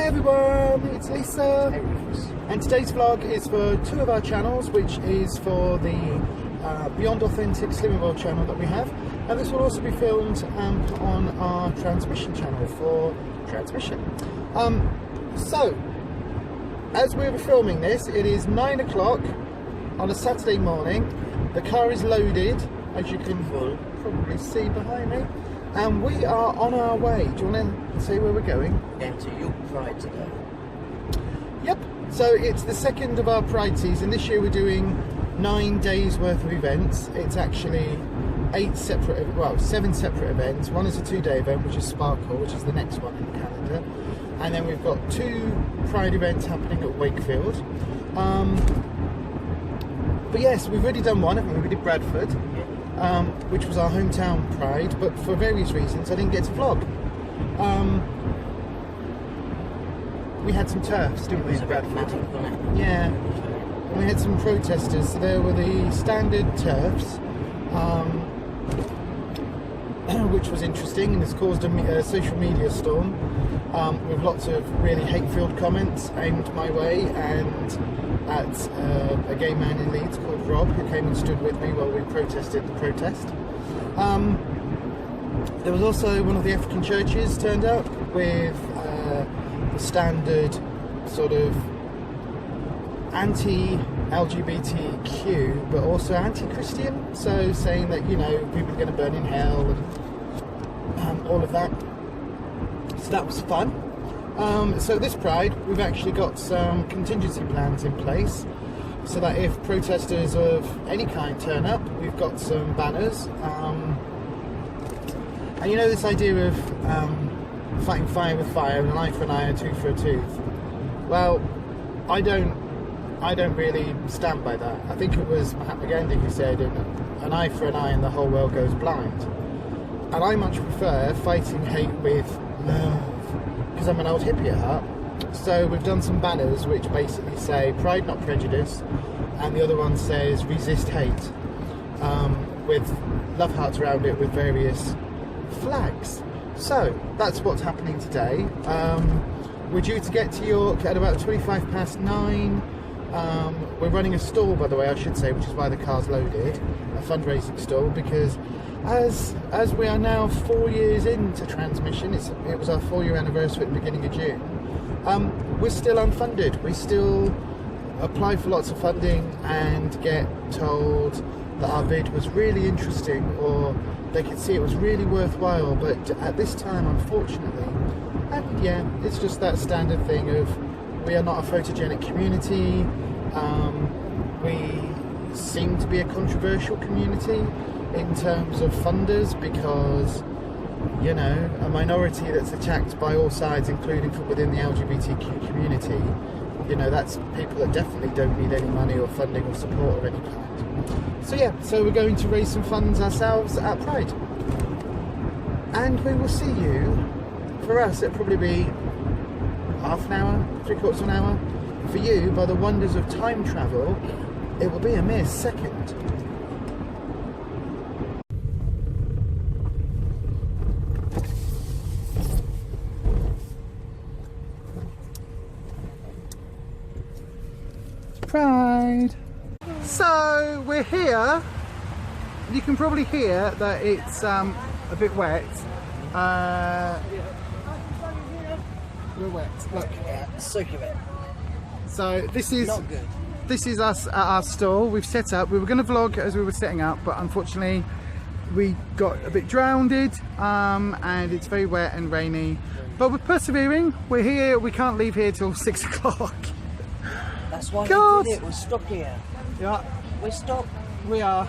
Hi everyone, it's Lisa. Hey Ruffus. And today's vlog is for two of our channels, which is for the Beyond Authentic Slimming World channel that we have, and this will also be filmed on our transmission channel for transmission. So, as we were filming this, it is 9 o'clock on a Saturday morning. The car is loaded, as you can probably see behind me, and we are on our way. Do you want to say where we're going? Going to York Pride today. Yep. So it's the second of our Pride season. This year we're doing 9 days worth of events. It's actually 7 separate events. One is a 2-day event, which is Sparkle, which is the next one in the calendar. And then we've got 2 Pride events happening at Wakefield. But yes, we've already done one, haven't we? We did Bradford, which was our hometown Pride, but for various reasons I didn't get to vlog. We had some turfs, didn't we, in Bradford? Yeah. And we had some protesters, so there were the standard turfs, which was interesting, and it's caused a social media storm with lots of really hate-filled comments aimed my way and at a gay man in Leeds called Rob, who came and stood with me while we protested the protest. There was also one of the African churches turned up with the standard sort of anti-LGBTQ but also anti-Christian, so saying that, you know, people are going to burn in hell and all of that. So that was fun. So this Pride we've actually got some contingency plans in place so that if protesters of any kind turn up, we've got some banners, and you know this idea of fighting fire with fire, and an eye for an eye, a tooth for a tooth. Well, I don't really stand by that. I think it was Mahatma Gandhi who said, an eye for an eye and the whole world goes blind. And I much prefer fighting hate with love, because I'm an old hippie at heart. So we've done some banners which basically say Pride not prejudice, and the other one says resist hate, with love hearts around it with various flags. So that's what's happening today. We're due to get to York at about 9:25. We're running a stall, by the way, I should say, which is why the car's loaded, a fundraising stall, because as we are now 4 years into transmission, it was our 4-year anniversary at the beginning of June, we're still unfunded. We still apply for lots of funding and get told that our bid was really interesting, or they could see it was really worthwhile, but at this time, unfortunately, and yeah, it's just that standard thing of we are not a photogenic community. We seem to be a controversial community in terms of funders because, you know, a minority that's attacked by all sides, including from within the LGBTQ community. You know, that's people that definitely don't need any money or funding or support of any kind. So yeah, so we're going to raise some funds ourselves at Pride. And we will see you, for us it'll probably be half an hour, 3/4 of an hour. For you, by the wonders of time travel, it will be a mere second. Pride. So we're here. You can probably hear that it's a bit wet. We're wet. Look. Yeah, soaking wet. So this is not good. This is us at our stall. We've set up. We were going to vlog as we were setting up, but unfortunately we got a bit drowned, and it's very wet and rainy. But we're persevering. We're here. We can't leave here till 6 o'clock. That's why God. we did it. We'll stop here. Yeah, We stop. we are.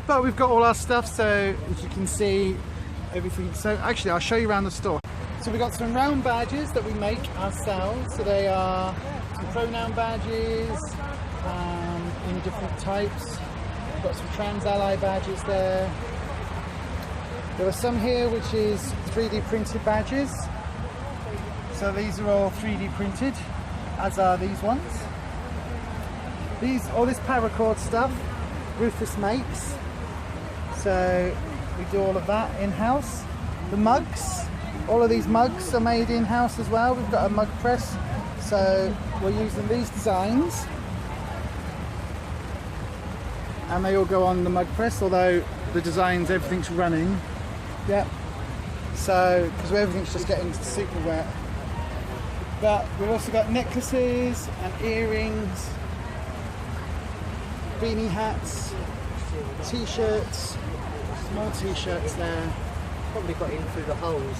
But we've got all our stuff, so as you can see, everything. So actually, I'll show you around the store. So we've got some round badges that we make ourselves. So they are some pronoun badges in different types. We've got some trans ally badges there. There are some here which is 3D printed badges. So these are all 3D printed, as are these ones. All this paracord stuff, Ruffus makes. So we do all of that in-house. The mugs, All of these mugs are made in-house as well. We've got a mug press, so we're using these designs. And they all go on the mug press, although the designs, everything's running. Yep. So, because everything's just getting super wet. But we've also got necklaces and earrings, beanie hats, t-shirts, more t-shirts there. Probably got in through the holes.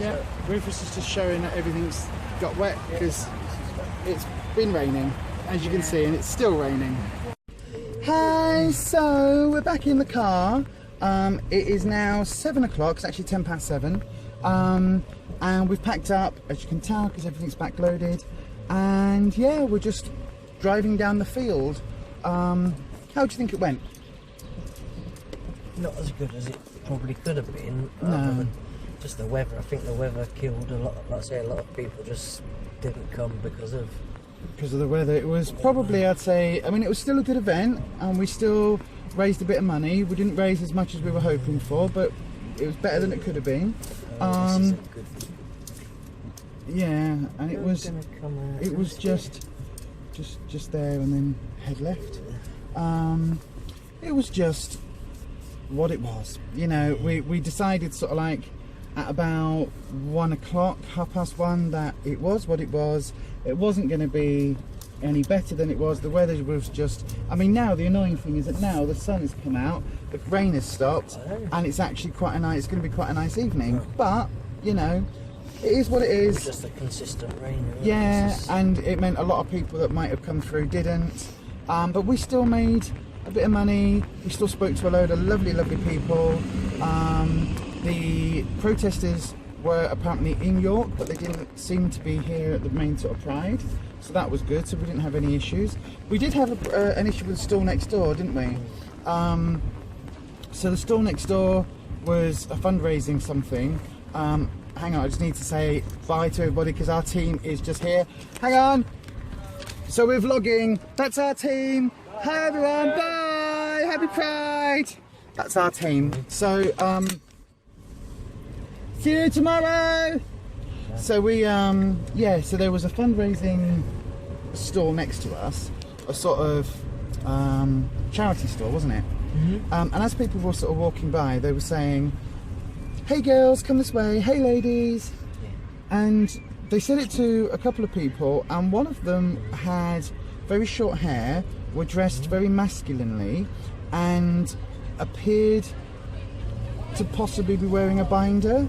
Yeah, Ruffus is just showing that everything's got wet because it's been raining, as you can see, and it's still raining. Hi, so we're back in the car. It is now 7 o'clock, it's actually 10 past 7. And we've packed up, as you can tell, because everything's backloaded. And yeah, we're just driving down the field. How do you think it went? Not as good as it probably could have been. No. Just the weather. I think the weather killed a lot. Like I say, a lot of people just didn't come because of the weather. It was probably, I'd say, I mean, it was still a good event, and we still raised a bit of money. We didn't raise as much as we were hoping for, but it was better than it could have been. this isn't good. Yeah, and it was just there, and then head left. It was just what it was. You know, we decided sort of like at about 1 o'clock, 1:30, that it was what it was. It wasn't going to be any better than it was. The weather was just, I mean, now the annoying thing is that now the sun has come out, the rain has stopped, and it's actually quite a nice, it's going to be quite a nice evening. But, you know, it is what it is. It's just a consistent rain. Yeah, and it meant a lot of people that might have come through didn't. But we still made a bit of money. We still spoke to a load of lovely, lovely people. The protesters were apparently in York, but they didn't seem to be here at the main sort of Pride. So that was good, so we didn't have any issues. We did have an issue with the store next door, didn't we? So the store next door was a fundraising something. Hang on, I just need to say bye to everybody because our team is just here. Hang on. So we're vlogging. That's our team. Hi everyone. Bye. Happy Pride. That's our team. So see you tomorrow. So we yeah. So there was a fundraising store next to us, a sort of charity store, wasn't it? Mm-hmm. And as people were sort of walking by, they were saying, "Hey girls, come this way. Hey ladies." And they said it to a couple of people, and one of them had very short hair, were dressed very masculinely, and appeared to possibly be wearing a binder.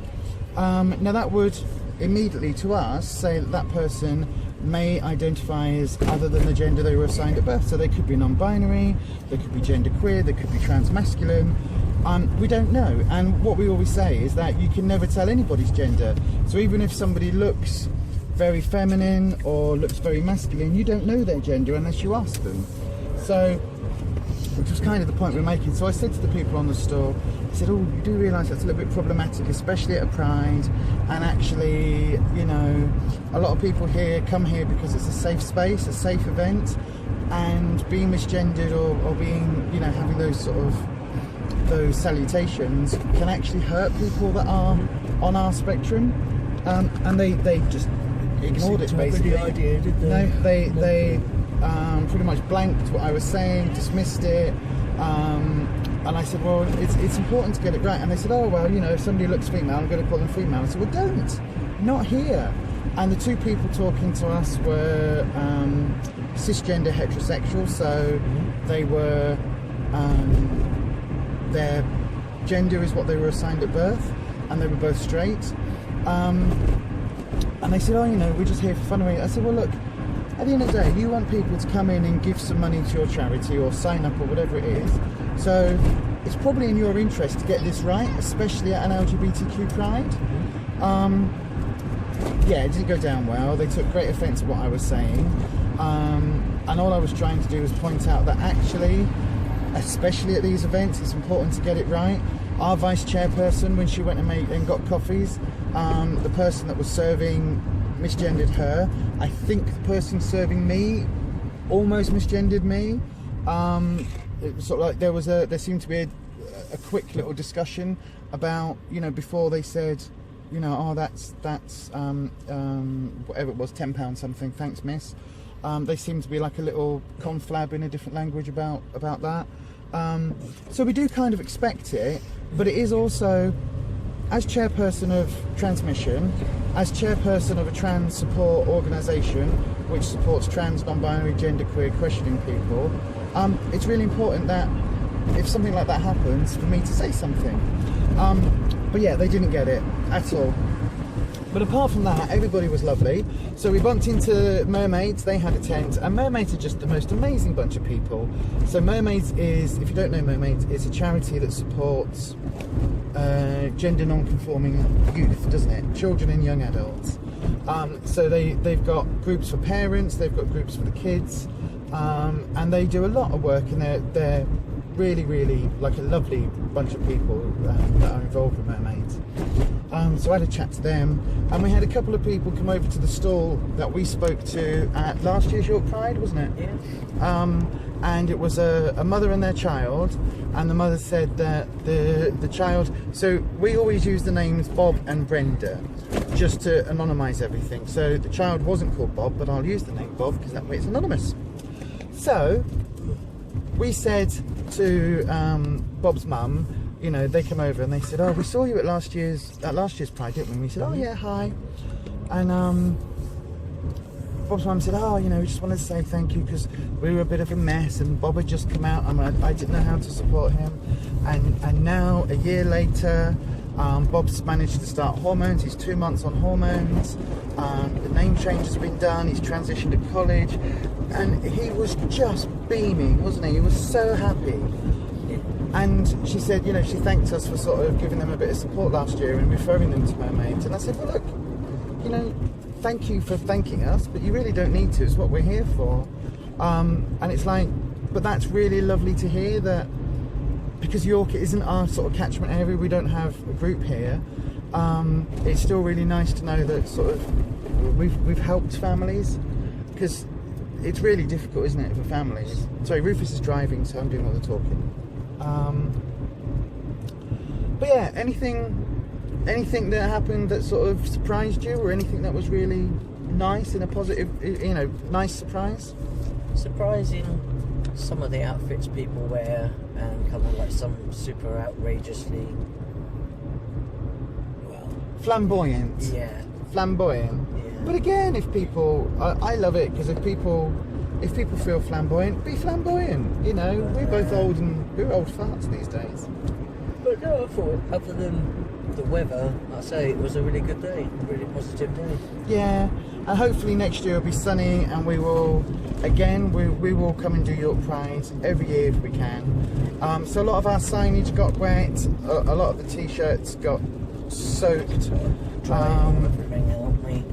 Now that would immediately to us say that that person may identify as other than the gender they were assigned at birth. So they could be non-binary, they could be genderqueer, they could be trans-masculine. We don't know, and what we always say is that you can never tell anybody's gender. So even if somebody looks very feminine or looks very masculine, you don't know their gender unless you ask them. So, which was kind of the point we're making. So I said to the people on the store, I said, "Oh, you do realise that's a little bit problematic, especially at a Pride, and actually, you know, a lot of people here come here because it's a safe space, a safe event, and being misgendered or being, you know, having those sort of those salutations can actually hurt people that are on our spectrum." And they just ignored it basically. The idea, did they? No, they pretty much blanked what I was saying, dismissed it. And I said, well, it's important to get it right. And they said, oh, well, you know, if somebody looks female, I'm going to call them female. I said, well, don't. Not here. And the two people talking to us were cisgender heterosexual. So they were, their gender is what they were assigned at birth. And they were both straight. And they said, oh, you know, we're just here for fundraising. I said, well, look, at the end of the day, you want people to come in and give some money to your charity or sign up or whatever it is. So it's probably in your interest to get this right, especially at an LGBTQ Pride. Yeah, it didn't go down well. They took great offence at what I was saying. And all I was trying to do was point out that actually, especially at these events, it's important to get it right. Our vice chairperson, when she went and got coffees, the person that was serving misgendered her. I think the person serving me almost misgendered me. It was sort of like there seemed to be a quick little discussion about, you know, before they said you know, oh, that's whatever it was, £10 something. Thanks, miss. They seem to be like a little conflab in a different language about that. So we do kind of expect it, but it is also, as chairperson of Transmission, as chairperson of a trans support organisation which supports trans, non-binary, genderqueer, questioning people, it's really important that if something like that happens, for me to say something. But yeah, they didn't get it at all. But apart from that, everybody was lovely. So we bumped into Mermaids, they had a tent, and Mermaids are just the most amazing bunch of people. So Mermaids is, if you don't know Mermaids, it's a charity that supports gender non-conforming youth, doesn't it? Children and young adults. So they've got groups for parents, they've got groups for the kids, and they do a lot of work, and they're really, really like a lovely bunch of people that are involved with Mermaids. So I had a chat to them, and we had a couple of people come over to the stall that we spoke to at last year's York Pride, wasn't it? Yeah. And it was a mother and their child, and the mother said that the child, so we always use the names Bob and Brenda just to anonymise everything. So the child wasn't called Bob, but I'll use the name Bob because that way it's anonymous. So we said to Bob's mum, you know, they come over and they said, oh, we saw you at last year's Pride, didn't we? And we said, oh yeah, hi. And Bob's mum said, oh, you know, we just wanted to say thank you because we were a bit of a mess and Bob had just come out and I didn't know how to support him. And now, a year later, Bob's managed to start hormones. He's 2 months on hormones. The name change has been done. He's transitioned to college. And he was just beaming, wasn't he? He was so happy. And she said, you know, she thanked us for sort of giving them a bit of support last year and referring them to Mermaids. And I said, well, look, you know, thank you for thanking us, but you really don't need to. It's what we're here for. And it's like, but that's really lovely to hear that, because York isn't our sort of catchment area, we don't have a group here. It's still really nice to know that sort of we've helped families, because it's really difficult, isn't it, for families? Sorry, Ruffus is driving, so I'm doing all the talking. But yeah, anything that happened that sort of surprised you, or anything that was really nice and a positive, you know, nice surprise? Surprising some of the outfits people wear, and kind of like some super outrageously, well, flamboyant. Yeah. Flamboyant. Yeah. But again, if people, I love it, because if people feel flamboyant, be flamboyant. You know, we're both old farts these days. But no, I thought, other than the weather, I'd say it was a really good day, a really positive day. Yeah, and hopefully next year will be sunny, and we will, again, we will come and do York Pride every year if we can. So a lot of our signage got wet, a lot of the t-shirts got soaked.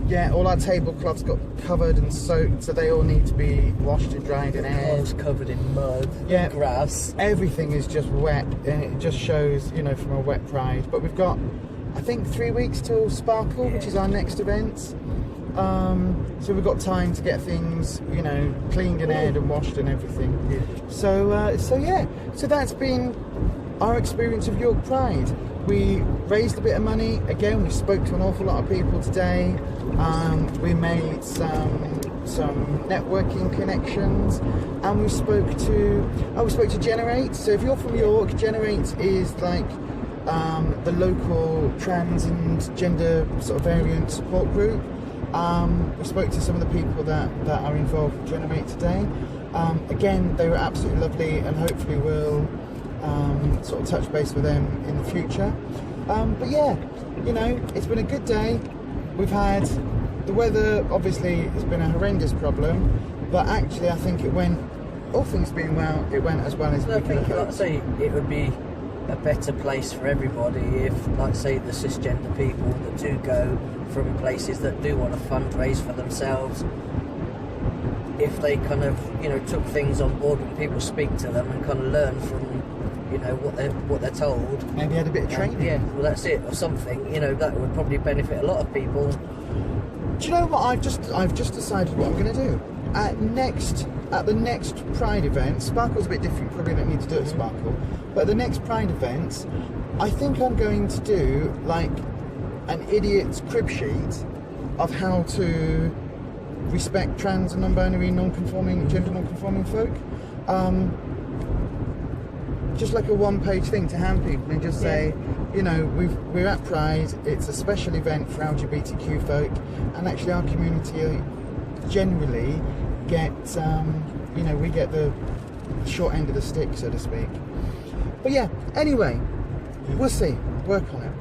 Yeah, all our tablecloths got covered and soaked, so they all need to be washed and dried in air. Clothes covered in mud, yeah, grass. Everything is just wet, and it just shows, you know, from a wet Pride. But we've got, I think, 3 weeks till Sparkle, which is our next event. So we've got time to get things, you know, cleaned and aired and washed and everything. Yeah. So that's been our experience of York Pride. We raised a bit of money. Again, we spoke to an awful lot of people today. We made some networking connections, and we spoke to Generate. So if you're from York, Generate is like the local trans and gender sort of variant support group. We spoke to some of the people that are involved with Generate today. Again, they were absolutely lovely, and hopefully we'll sort of touch base with them in the future. But yeah, you know, it's been a good day. We've had the weather, obviously it's been a horrendous problem, but actually I think it went, all things being well, it went as well as we could have hoped. Like I say, it would be a better place for everybody if, like say, the cisgender people that do go from places that do want to fundraise for themselves, if they kind of, you know, took things on board when people speak to them and kind of learn from, you know, what they're told. Maybe had a bit of training. Yeah, well that's it, or something. You know, that would probably benefit a lot of people. Do you know what? I've just decided what I'm going to do. At the next Pride event, Sparkle's a bit different. Probably don't need to do it at Sparkle, but at the next Pride event, I think I'm going to do like an idiot's crib sheet of how to respect trans and non-binary, non-conforming, gender non-conforming folk. Just like a one-page thing to hand people and just say, you know, we're at Pride, it's a special event for LGBTQ folk, and actually our community generally get, you know, we get the short end of the stick, so to speak. But yeah, anyway, we'll see, work on it.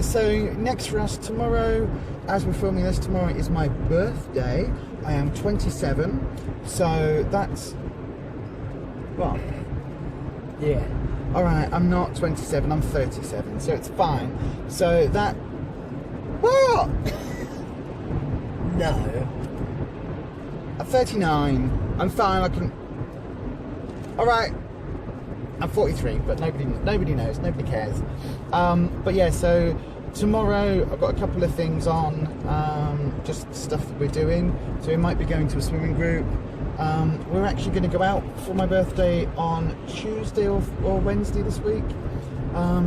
So next for us tomorrow, as we're filming this, tomorrow is my birthday. I am 27, so that's, well, Yeah. alright, I'm not 27, I'm 37, so it's fine. So that, what? No. I'm 39, I'm fine, I can, alright, I'm 43, but nobody knows, nobody cares. But yeah, so tomorrow I've got a couple of things on, just stuff that we're doing. So we might be going to a swimming group. We're actually going to go out for my birthday on Tuesday or Wednesday this week.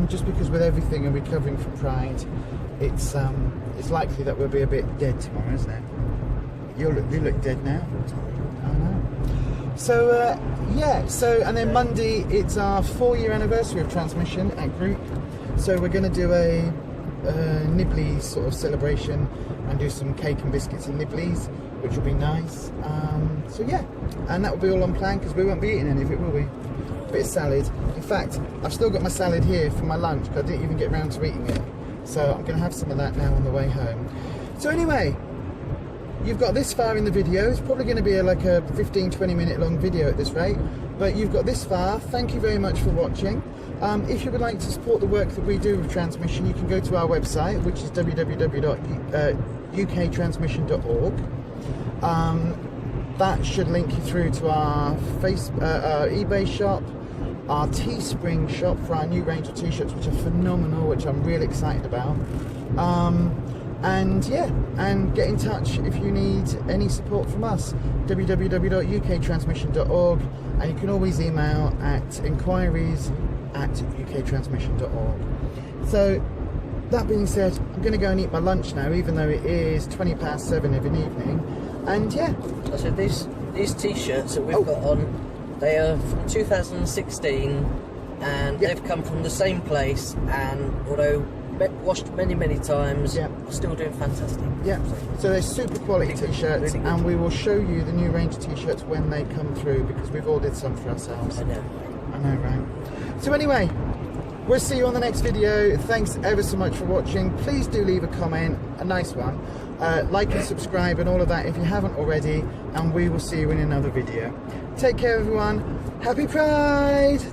Just because with everything and recovering from Pride, it's likely that we'll be a bit dead tomorrow, isn't it? You look dead now. I know. So yeah, so and then Monday it's our 4-year anniversary of transmission at group. So we're going to do a Nibblies sort of celebration and do some cake and biscuits and Nibblies, which will be nice. So yeah, and that will be all on plan because we won't be eating any of it, will we? A bit of salad. In fact, I've still got my salad here for my lunch because I didn't even get around to eating it. So I'm going to have some of that now on the way home. So anyway, you've got this far in the video. It's probably going to be like a 15-20 minute long video at this rate, but you've got this far. Thank you very much for watching. If you would like to support the work that we do with Transmission, you can go to our website, which is www.uktransmission.org. That should link you through to our eBay shop, our Teespring shop for our new range of t-shirts, which are phenomenal, which I'm really excited about. And yeah, and get in touch if you need any support from us, www.uktransmission.org, and you can always email at inquiries@uktransmission.org. So that being said, I'm going to go and eat my lunch now, even though it is 7:20 of an evening. And yeah, So these t-shirts that we've got on, they are from 2016, and they've come from the same place, and although washed many times, are still doing fantastic. Yeah, so they're super quality t-shirts, really, and we will show you the new range of t-shirts when they come through, because we've ordered some for ourselves. I know, right? So anyway, we'll see you on the next video. Thanks ever so much for watching. Please do leave a comment, a nice one. Like and subscribe and all of that if you haven't already, and we will see you in another video. Take care everyone. Happy Pride!